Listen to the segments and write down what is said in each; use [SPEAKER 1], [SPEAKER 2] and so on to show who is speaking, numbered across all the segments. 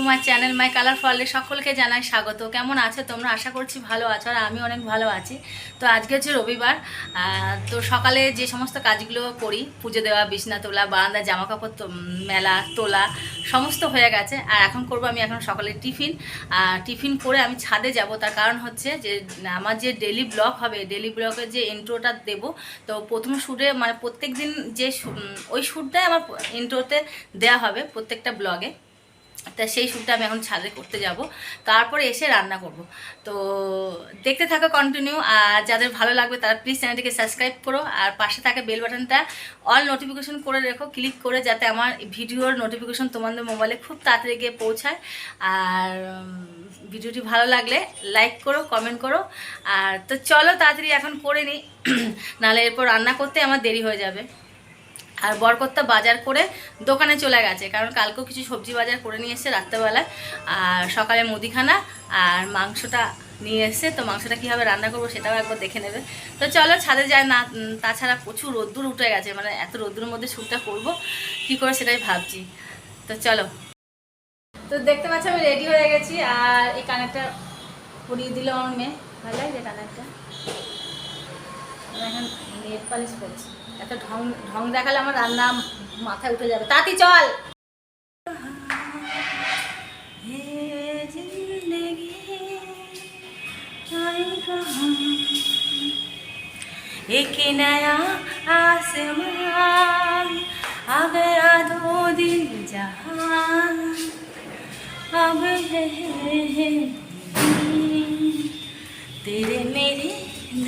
[SPEAKER 1] My channel my কালারফুলে সকলকে জানাই স্বাগত। কেমন আছো তোমরা? আশা করছি ভালো আছো, আর আমি অনেক ভালো আছি। তো আজকে হচ্ছে রবিবার। তো সকালে যে সমস্ত কাজগুলো করি, পুজো দেওয়া, বিছনা তোলা, বারান্দা জামাকাপড় মেলা তোলা সমস্ত হয়ে গেছে। আর এখন করব আমি এখন সকালে টিফিন করে আমি ছাদে যাব। তার কারণ হচ্ছে যে আমার যে ডেলি ব্লগ হবে, ডেলি ব্লগের যে ইন্ট্রোটা দেব, তো প্রথম শ্যুটে মানে প্রত্যেক দিন যে ওই শ্যুটটাই আমার ইন্ট্রোতে দেওয়া হবে প্রত্যেকটা ব্লগে। তা সেই শ্যুটটা আমি এখন ছাদে করতে যাব, তারপরে এসে রান্না করব। তো দেখতে থাকো কন্টিনিউ। আর যাদের ভালো লাগবে তারা প্লিজ চ্যানেলটিকে সাবস্ক্রাইব করো, আর পাশে থাকা বেল বাটনটা অল নোটিফিকেশন করে রেখো, ক্লিক করে, যাতে আমার ভিডিওর নোটিফিকেশন তোমাদের মোবাইলে খুব তাড়াতাড়ি গিয়ে পৌঁছায়। আর ভিডিওটি ভালো লাগলে লাইক করো, কমেন্ট করো। আর তো চলো তাড়াতাড়ি এখন করে নিই, নাহলে এরপর রান্না করতে আমার দেরি হয়ে যাবে। আর বরকর্তা বাজার করে দোকানে চলে গেছে, কারণ কালকেও কিছু সবজি বাজার করে নিয়ে এসছে রাত্রেবেলায়, আর সকালে মুদিখানা আর মাংসটা নিয়ে এসছে। তো মাংসটা কীভাবে রান্না করবো সেটাও একবার দেখে নেবে। তো চলো ছাদে যায় না, তাছাড়া প্রচুর রোদ্দুর উঠে গেছে, মানে এত রোদ্দুরের মধ্যে শ্যুটটা করবো কী করে সেটাই ভাবছি। তো চলো। তো দেখতে পাচ্ছ আমি রেডি হয়ে গেছি, আর এই কানেরটা পরিয়ে দিল আমার মেয়ে। ভালো লাগে কানেরটা। এখন নেট পালিশ করছি, এত ঢং ঢং দেখালে আমার রান্না মাথায় উঠে যাবে। তাতি চল। एक नया आसमान आ गया दो दिन जहां, अब है तेरे मेरे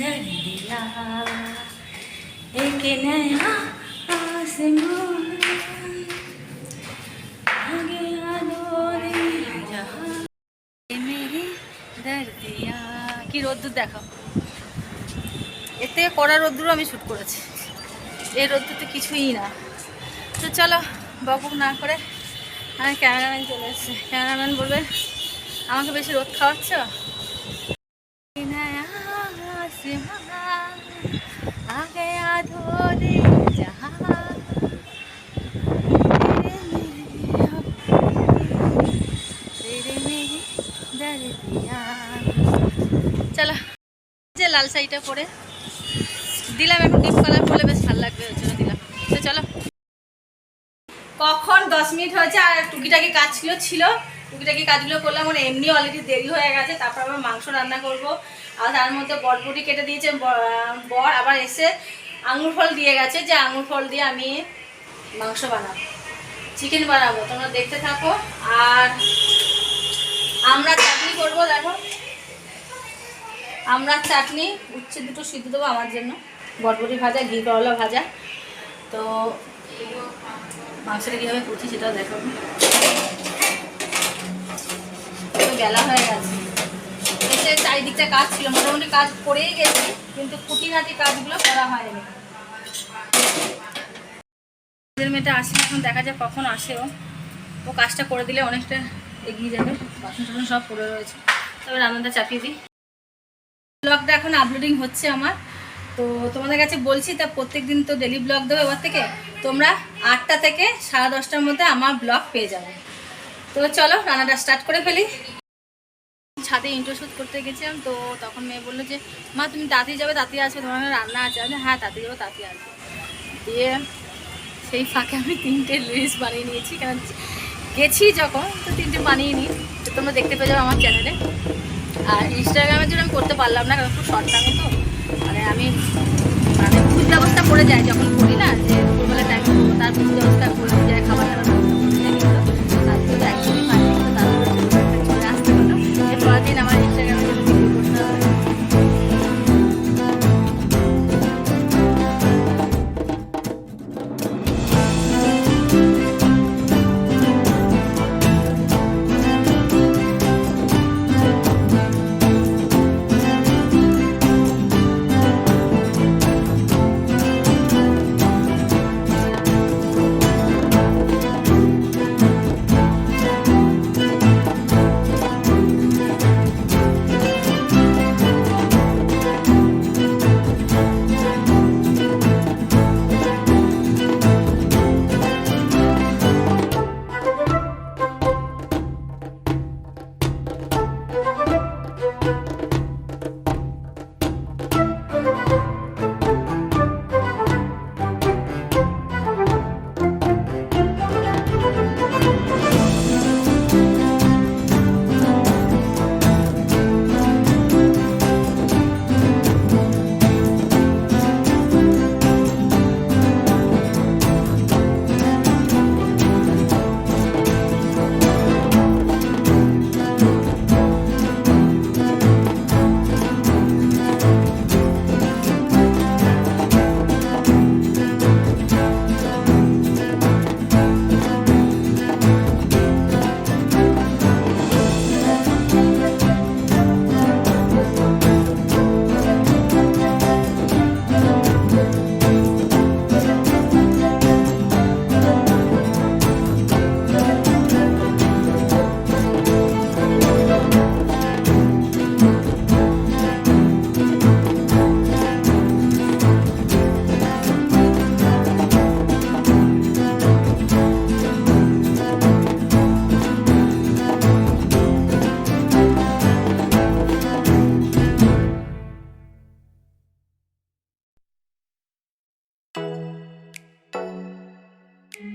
[SPEAKER 1] दर्दिया, एक नया आसमान आ गया दो दिन जहां, मेरे दर्दिया। কি রোদ্দুর দেখো, এর থেকে কড়া রোদ্দুরও আমি শ্যুট করেছি, এই রোদ্দুরতে কিছুই না। তো চলো বকবক না করে, আমার ক্যামেরাম্যান চলে এসছে। ক্যামেরাম্যান বলবে আমাকে বেশি রোদ খাওয়াচ্ছ। চলো, যে লাল শাড়িটা পরে দিলাম, এখন ডিপ কালার পরলে বেশ ভালো লাগবে, ওই জন্য দিলাম। তো চলো। কখন 10 মিনিট হয়েছে, আর টুকিটাকি কাজ ছিল টুকিটাকি কাজগুলো করলাম। মানে এমনি অলরেডি দেরি হয়ে গেছে, তারপর আবার মাংস রান্না করব। আর তার মধ্যে বটবটি কেটে দিয়েছে বর, আবার এসে আঙুর ফল দিয়ে গেছে, যে আঙুর ফল দিয়ে আমি মাংস বানাবো, চিকেন বানাবো। তোমরা দেখতে থাকো। আর আমরা চাটনি করবো, দেখো আমরা চাটনি, উচ্ছে দুটো সিদ্ধ দেবো আমার জন্য, বটবটি ভাজা, ঘি করলা ভাজা। তো মাংসটা কীভাবে করছি সেটাও দেখো। তো বেলা হয়ে গেছে, এসে চারিদিকটা কাজ ছিল, মোটামুটি কাজ করেই গেছি, কিন্তু খুঁটিনাটি কাজগুলো করা হয়নি। মেয়েটা আসে, এখন দেখা যায় কখন আসে। ও কাজটা করে দিলে অনেকটা এগিয়ে যাবে। বাসন টাসন সব পড়ে রয়েছে, তবে রান্নাটা চাপিয়ে দিই। ব্লগটা এখন আপলোডিং হচ্ছে আমার, তো তোমাদের কাছে বলছি, তা প্রত্যেক দিন তো ডেলি ব্লগ দেবো। এবার থেকে তোমরা 8টা থেকে 10:30টার মধ্যে আমার ব্লগ পেয়ে যাবে। তো চলো রান্নাটা স্টার্ট করে ফেলি। ছাদে ইন্ট্রো শ্যুট করতে গেছিলাম, তো তখন মেয়ে বললো যে মা তুমি তাড়াতাড়ি যাবে, তাড়াতাড়ি আসবে, তোমার রান্না আছে। আমি হ্যাঁ তাড়াতাড়ি যাবো, তাড়াতাড়ি আসবে। দিয়ে সেই ফাঁকে আমি 3টে রিলস বানিয়ে নিয়েছি, কারণ গেছি যখন, তো 3টে বানিয়ে নিই। তো তোমরা দেখতে পেয়ে যাবো আমার চ্যানেলে। আর ইনস্টাগ্রামের জন্য আমি করতে পারলাম না, কারণ খুব শর্ট টাইমে, তো মানে আমি মানে ফুড ব্যবস্থা করে যাই যখন করি না, যে দুপুরবেলা টাইম করবো, তার ফুড ব্যবস্থা করে যায়, খাবার দাবার তারপরে একদমই পারি। তো তারপরে চলে আসতে হলো, যে পরের দিন আমার ইনস্টাগ্রামের জন্য ভিডিও করতে হবে।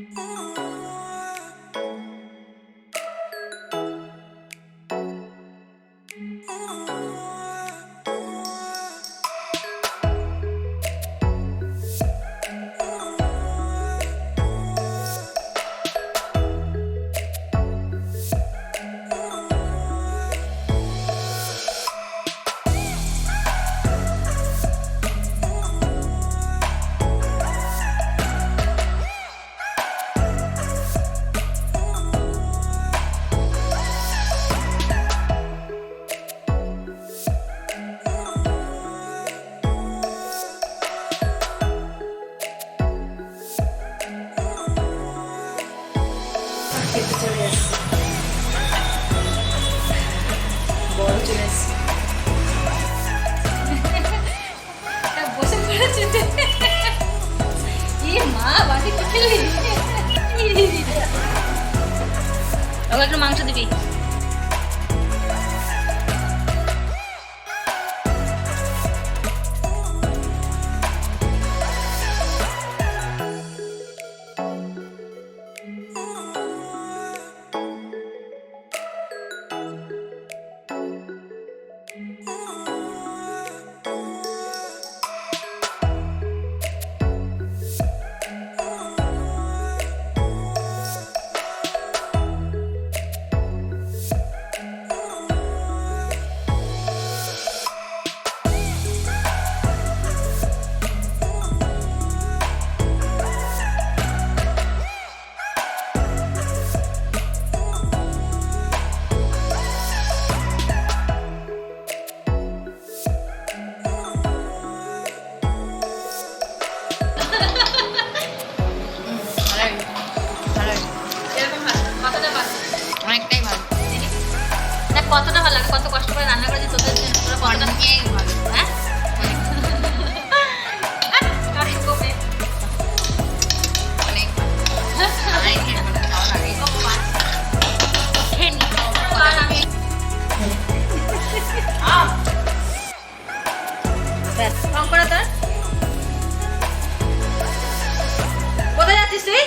[SPEAKER 1] খেতে চলে এসেছি, বড় চলে এসেছি, বসে পড়েছে। মা বাড়ি কি খেলি, ওকে একটু মাংস দিবি। কতটা ভালো লাগে, কত কষ্ট করে রান্না করেছি তোদের জন্য, তোরা কতটা নিয়ে ভালো। হ্যাঁ কোথায় যাচ্ছিস তুই?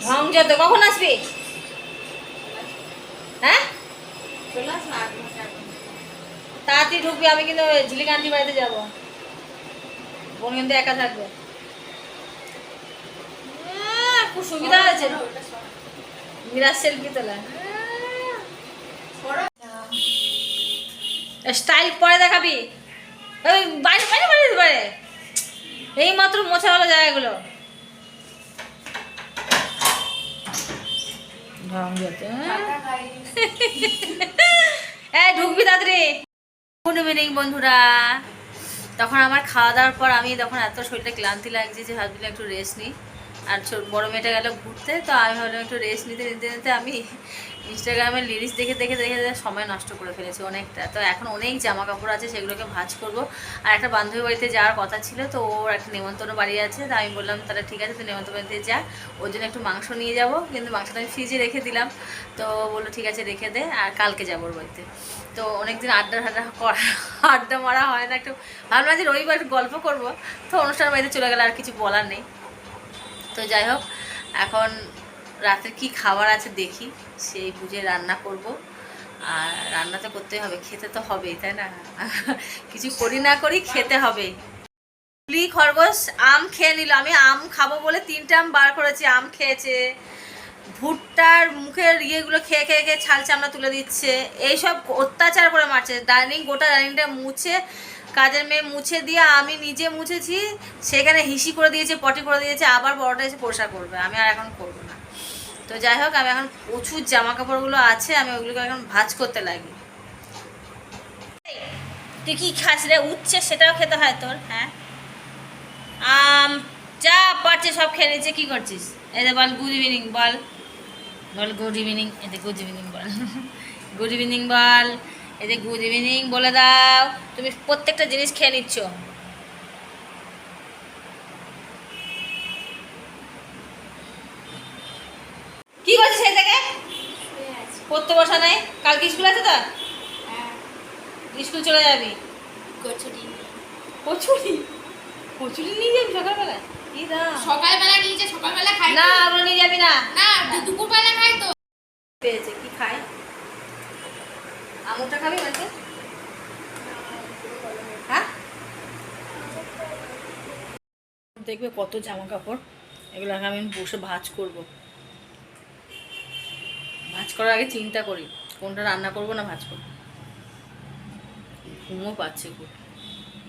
[SPEAKER 1] ঢং যত, কখন আসবি? হ্যাঁ তাড়াতাড়ি ঢুকবি, আমি কিন্তু ঝিলিক আন্টি বাড়িতে যাবো, বোন কিন্তু একা থাকবে। খুব সুবিধা হয়েছে মিরাজ সেলফি তোলা, স্টাইল পরে দেখাবি। ওই বাইরে বাইরে বাইরে বাইরে এই মাত্র মোছা হলো জায়গাগুলো। ঢুকবি তাড়াতাড়ি। গুড ইভিনিং বন্ধুরা। তখন আমার খাওয়া দাওয়ার পর আমি তখন এত শরীরটা ক্লান্তি লাগছে যে ভাবছিলাম একটু রেস্ট নিই, আর বড় মেয়েটা গেল ঘুরতে, তো আমি ভাবলাম একটু রেস্ট নিতে নিতে নিতে আমি ইনস্টাগ্রামে লিরিক্স দেখে দেখে দেখে সময় নষ্ট করে ফেলেছি অনেকটা। তো এখন অনেক জামা কাপড় আছে, সেগুলোকে ভাঁজ করব। আর একটা বান্ধবী বাড়িতে যাওয়ার কথা ছিল, তো ওর একটা নেমন্তন্ন বাড়ি আছে, তো আমি বললাম তাহলে ঠিক আছে তুই নেমন্তন্ন বাড়িতে যা, ওর জন্য একটু মাংস নিয়ে যাব। কিন্তু মাংসটা আমি ফ্রিজে রেখে দিলাম, তো বললো ঠিক আছে রেখে দে, আর কালকে যাবো ওর বাড়িতে। তো অনেকদিন আড্ডা মারা হয় না, একটু ভাবলাম যে রবিবার একটু গল্প করব, তো অনুষ্ঠান বাড়িতে চলে গেলে আর কিছু বলার নেই। তো যাই হোক, এখন রাতে কি খাবার আছে দেখি, সেই বুঝে রান্না করব। আর রান্না তো করতেই হবে, খেতে তো হবেই, তাই না? কিছু করি না করি খেতে হবে। খরগোশ আম খেয়ে নিল, আমি আম খাবো বলে 3টে আম বার করেছি, আম খেয়েছে। ভুট্টার মুখের ইয়েগুলো খেয়ে খেয়ে খেয়ে ছাল চামড়া তুলে দিচ্ছে, এইসব অত্যাচার করে মারছে। গোটা ডাইনিংটা মুছে, কাজের মেয়ে মুছে দিয়ে আমি নিজে মুছেছি, সেখানে হিসি করে দিয়েছে, পটি করে দিয়েছে, আবার বড়টা এসে পরিষ্কার করবে, আমি আর এখন করবো না। তো যাই হোক, আমি এখন প্রচুর জামা কাপড়গুলো আছে, আমি ওগুলোকে এখন ভাঁজ করতে লাগি। তুই কি খাস রে? উচ্ছে সেটাও খেতে হয় তোর? হ্যাঁ যা পারছে সব খেয়ে নিচ্ছে, কী করছিস? এদের বল গুড ইভিনিং, বল বল গুড ইভিনিং, এদের গুড ইভিনিং বল, গুড ইভিনিং বল, এদের গুড ইভিনিং বলে দাও। তুমি প্রত্যেকটা জিনিস খেয়ে নিচ্ছ। কি করছিস সেই থেকে? পড়তে বসা নাই? কালকে স্কুল আছে তো? স্কুল চলে যাবি? কচুরি কচুরি কচুরি নিয়ে যাবি সকালবেলা? কি দাম?
[SPEAKER 2] সকালবেলা নিয়ে যা, সকালবেলা খাই
[SPEAKER 1] না, আমরা নিয়ে যাবি না।
[SPEAKER 2] না, দুপুরবেলা খাই তো।
[SPEAKER 1] পেয়েছে কি খাই? আমুরটা খাবি বলতে? হ্যাঁ, দেখবে কত জামা কাপড়, এগুলোকে আমি বসে ভাঁজ করব। ভাঁজ করার আগে চিন্তা করি কোনটা রান্না করব না ভাঁজ করব। ঘুমও পাচ্ছে খুব।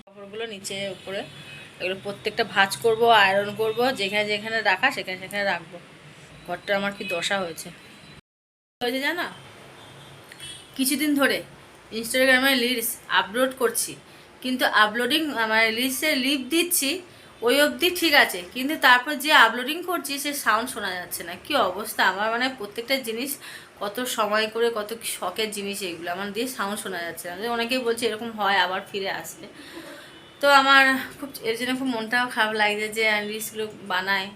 [SPEAKER 1] কাপড়গুলো নিচে উপরে, এগুলো প্রত্যেকটা ভাঁজ করব, আয়রন করব, যেখানে যেখানে রাখা সেখানে সেখানে রাখবো। ঘরটা আমার কি দশা হয়েছে হয়েছে জানা, কিছুদিন ধরে ইনস্টাগ্রামে রিলস আপলোড করছি, কিন্তু আপলোডিং আমার রিলসে লিপ দিচ্ছি ওই অবধি ঠিক আছে, কিন্তু তারপর যে আপলোডিং করছি সে সাউন্ড শোনা যাচ্ছে না। কি অবস্থা আমার, মানে প্রত্যেকটা জিনিস কত সময় করে, কত শখের জিনিস এগুলো আমার দিয়ে সাউন্ড শোনা যাচ্ছে না। অনেকেই বলছে এরকম হয় আবার ফিরে আসবে। তো আমার খুব এর জন্য খুব মনটাও খারাপ লাগছে যে রিলসগুলো বানায়।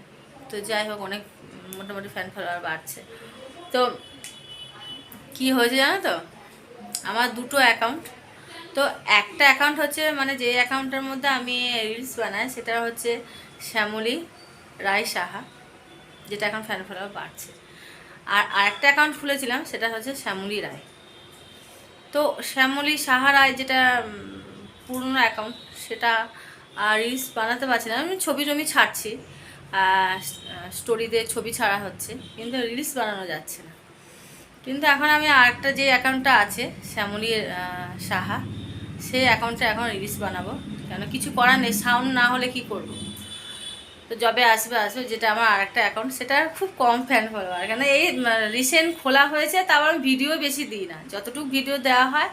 [SPEAKER 1] তো যাই হোক, অনেক মোটামুটি ফ্যান ফলোয়ার বাড়ছে। তো কি হয়েছে জানো তো, আমার দুটো অ্যাকাউন্ট। তো একটা অ্যাকাউন্ট হচ্ছে মানে যে অ্যাকাউন্টের মধ্যে আমি রিলস বানাই সেটা হচ্ছে শ্যামলী রায় সাহা, যেটা এখন ফ্যান ফলোয়ার বাড়ছে। আর আরেকটা অ্যাকাউন্ট খুলেছিলাম সেটা হচ্ছে শ্যামলী রায়। তো শ্যামলী সাহা রায় যেটা পুরনো অ্যাকাউন্ট, সেটা রিলস বানাতে পারছি না। আমি ছবি টবি ছাড়ছি, স্টোরিতে ছবি ছাড়া হচ্ছে, কিন্তু রিলস বানানো যাচ্ছে না। কিন্তু এখন আমি আরেকটা যে অ্যাকাউন্টটা আছে শ্যামলী সাহা, সেই অ্যাকাউন্টে এখন রিলস বানাবো। কেন, কিছু করার নেই, সাউন্ড না হলে কি করব। তো যবে আসবে আসবে, যেটা আমার আরেকটা অ্যাকাউন্ট সেটা খুব কম ফ্যান ফলোয়ার, কেন এই রিসেন্ট খোলা হয়েছে, তারপর আমি ভিডিও বেশি দিই না, যতটুকু ভিডিও দেওয়া হয়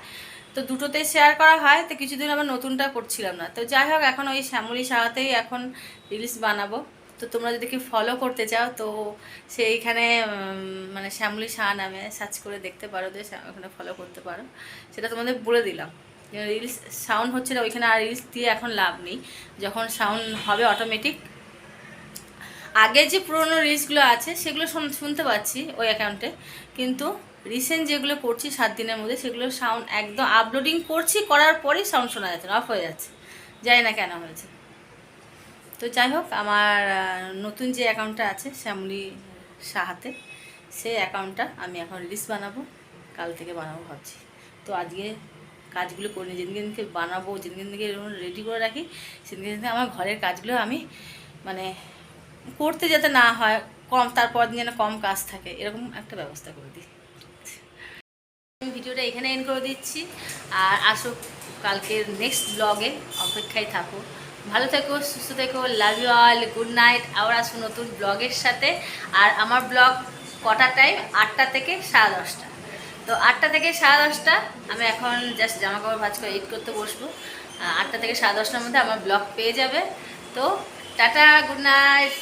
[SPEAKER 1] তো দুটোতে শেয়ার করা হয়। তো কিছুদিন আবার নতুনটা করছিলাম না। তো যাই হোক, এখন ওই শ্যামলী সাহাতেই এখন রিলস বানাবো। তো তোমরা যদি কি ফলো করতে চাও তো সেইখানে মানে শ্যামলী শাহ নামে সার্চ করে দেখতে পারো, যে ওখানে ফলো করতে পারো। সেটা তোমাদের বলে দিলাম। রিলস সাউন্ড হচ্ছে না ওইখানে, আর রিলস দিয়ে এখন লাভ নেই, যখন সাউন্ড হবে অটোমেটিক। আগে যে পুরোনো রিলসগুলো আছে সেগুলো শুনতে পাচ্ছি ওই অ্যাকাউন্টে, কিন্তু রিসেন্ট যেগুলো করছি 7 দিনের মধ্যে সেগুলো সাউন্ড একদম আপলোডিং করছি, করার পরেই সাউন্ড শোনা যাচ্ছে না, অফ হয়ে যাচ্ছে, জানি না কেন হয়েছে। তো যাই হোক, আমার নতুন যে অ্যাকাউন্টটা আছে শ্যামলী সাহাতে, সেই অ্যাকাউন্টটা আমি এখন রিলস বানাবো, কাল থেকে বানাবো ভাবছি। তো আজকে কাজগুলো করে নিই, যেদিন দিনকে বানাবো, যেদিন দিনকে রেডি করে রাখি, সেদিন দিনকে আমার ঘরের কাজগুলো আমি মানে করতে যাতে না হয়, কম তারপর দিন যেন কম কাজ থাকে, এরকম একটা ব্যবস্থা করে দিই। ভিডিওটা এখানে এন্ড করে দিচ্ছি, আর আসো কালকের নেক্সট ব্লগে, অপেক্ষায় থাকো। ভালো থেকো, সুস্থ থেকো, love you all, good night. আবার আসো নতুন ব্লগের সাথে। আর আমার ব্লগ কটা টাইম, 8টা থেকে 10:30। তো 8টা থেকে 10:30 আমি এখন জাস্ট জামা কাপড় ভাঁজ করে এডিট করতে বসবো। 8টা থেকে 10:30টার মধ্যে আমার ব্লগ পেয়ে যাবে। তো টাটা, গুড নাইট।